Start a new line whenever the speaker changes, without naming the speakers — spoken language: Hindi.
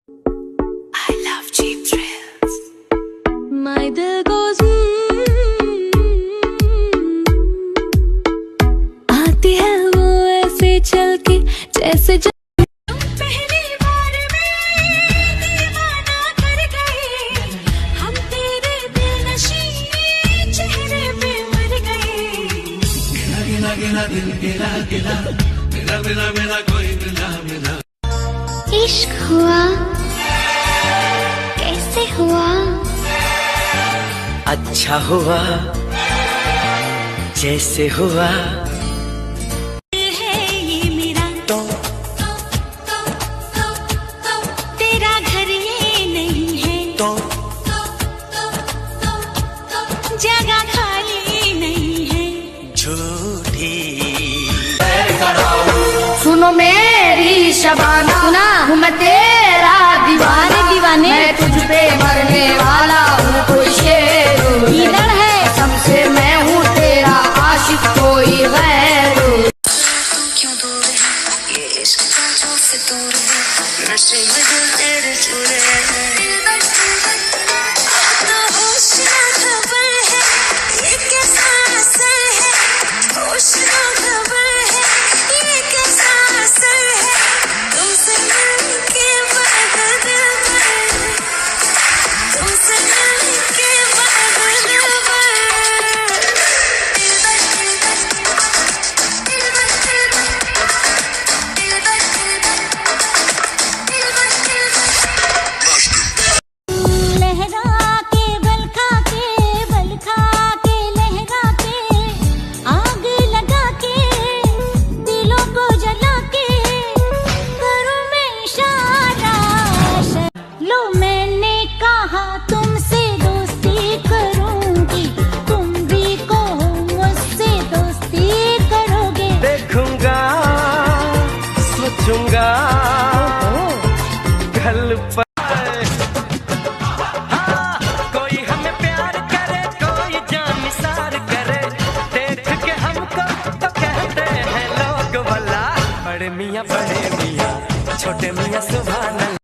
I love cheap thrills.
My दिल goes आती है वो ऐसे चल के जैसे
पहली बार में दीवाना कर गए हम, तेरे दिलनशी चेहरे पे मर गए। गिला गिला गिला दिल गिला गिला, मिला मिला मिला कोई मिला मिला।
इश्क हुआ कैसे हुआ,
अच्छा हुआ जैसे हुआ।
है ये मेरा
तो
तेरा घर ये नहीं है,
तो
जगह खाली नहीं है।
झूठी
सुनो मेरी शबाना,
सुना
हूँ मैं तेरा दीवाना,
दीवाने
मैं तुझ पे मरने वाला हूँ कोई शेर
ईदड़ है।
सबसे मैं हूँ तेरा आशिक कोई गैर।
क्यों दूर है ये इश्क जो से दूर है, नशे में दिल तेरे चूरे ना होश ना खबर है, ये कैसा असर है। होश ना खबर है, ये कैसा असर है। तुमसे मिलके बाद दिल भर, तुमसे मिलके बाद दिल भर। लहरा के बल खा के लहरा के, आग लगा के दिलों को जला के, करूं मैं इशारा। लो मैंने कहा तुमसे दोस्ती करूंगी, तुम भी कहो मुझसे दोस्ती करोगे।
देखूंगा सोचूंगा कल पर। हाँ, कोई हमें प्यार करे कोई जान निसार करे, देख के हमको तो कहते हैं लोग भला। बड़े मियाँ छोटे मियाँ सुभान अल्लाह।